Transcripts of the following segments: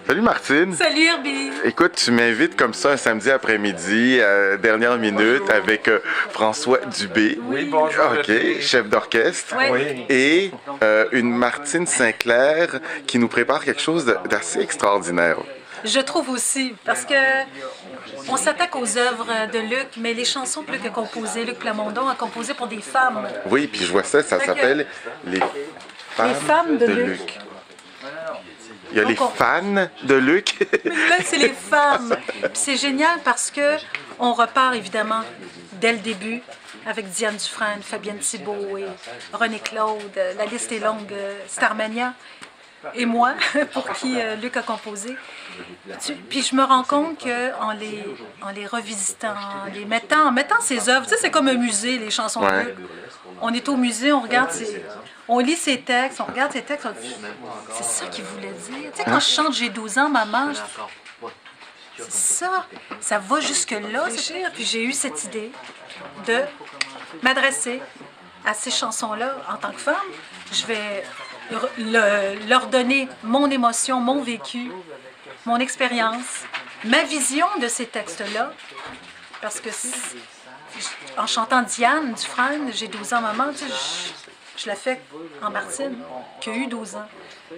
Salut Martine. Salut Herbie. Écoute, tu m'invites comme ça un samedi après-midi, dernière minute, avec François Dubé. Oui, bonjour. OK, chef d'orchestre. Oui. Et une Martine Sinclair qui nous prépare quelque chose d'assez extraordinaire. Je trouve aussi, parce que on s'attaque aux œuvres de Luc, mais les chansons que Luc a composées, Luc Plamondon a composé pour des femmes. Oui, puis je vois ça, ça s'appelle Les femmes de Luc. Luc. Il y a Donc, les fans de Luc. Là, c'est les femmes. Puis c'est génial parce que on repart évidemment dès le début avec Diane Dufresne, Fabienne Thibault et René Claude. La liste est longue. Starmania et moi, pour qui Luc a composé. Puis je me rends compte qu'en les revisitant, en mettant ses œuvres, tu sais, c'est comme un musée, les chansons de Luc. On est au musée, on regarde on lit ses textes, on regarde ses textes, on dit c'est ça qu'il voulait dire. Tu sais, quand je chante J'ai 12 ans, maman, c'est ça, ça va jusque-là, c'est clair. Puis j'ai eu cette idée de m'adresser à ces chansons-là en tant que femme. Je vais leur donner mon émotion, mon vécu, mon expérience, ma vision de ces textes-là. Parce que en chantant Diane Dufresne, J'ai 12 ans, maman, tu sais, je la fais en Martine, qui a eu 12 ans,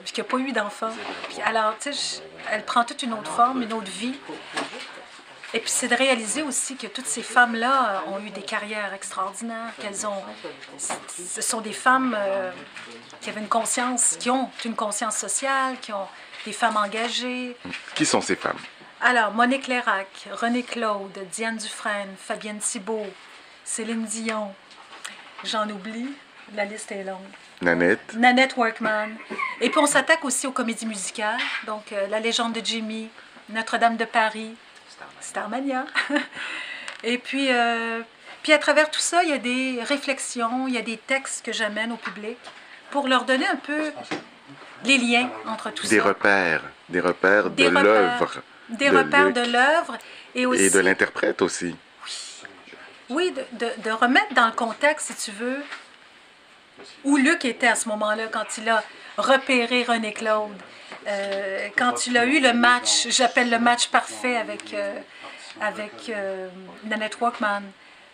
puis qui n'a pas eu d'enfant. Puis alors, tu sais, elle prend toute une autre forme, une autre vie. Et puis c'est de réaliser aussi que toutes ces femmes-là ont eu des carrières extraordinaires, ce sont des femmes qui avaient une conscience, qui ont une conscience sociale, qui ont des femmes engagées. Qui sont ces femmes? Alors, Monique Lérac, René Claude, Diane Dufresne, Fabienne Thibault, Céline Dion, j'en oublie, la liste est longue. Nanette Workman. Et puis on s'attaque aussi aux comédies musicales, donc La Légende de Jimmy, Notre-Dame de Paris, Starmania. Et puis à travers tout ça, il y a des réflexions, il y a des textes que j'amène au public pour leur donner un peu les liens entre tout ça. Des repères de l'œuvre. Des repères de l'œuvre et aussi... Et de l'interprète aussi. Oui, de remettre dans le contexte, si tu veux, où Luc était à ce moment-là, quand il a repéré René Claude, quand il a eu le match, j'appelle le match parfait avec Nanette Walkman.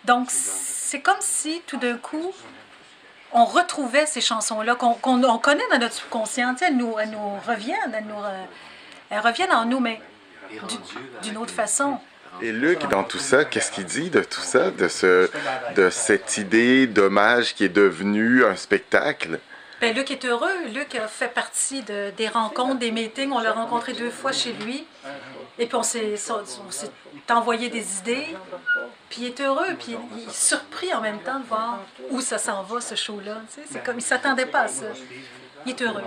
Donc, c'est comme si, tout d'un coup, on retrouvait ces chansons-là qu'on connaît dans notre subconscient. Elles nous reviennent, elles reviennent en nous, mais d'une autre façon. Et Luc, dans tout ça, qu'est-ce qu'il dit de tout ça, de cette idée d'hommage qui est devenue un spectacle? Bien, Luc est heureux. Luc a fait partie des rencontres, des meetings. On l'a rencontré 2 fois chez lui. Et puis on s'est envoyé des idées. Puis il est heureux. Puis il est surpris en même temps de voir où ça s'en va, ce show-là. Tu sais, c'est comme il ne s'attendait pas à ça. Il est heureux.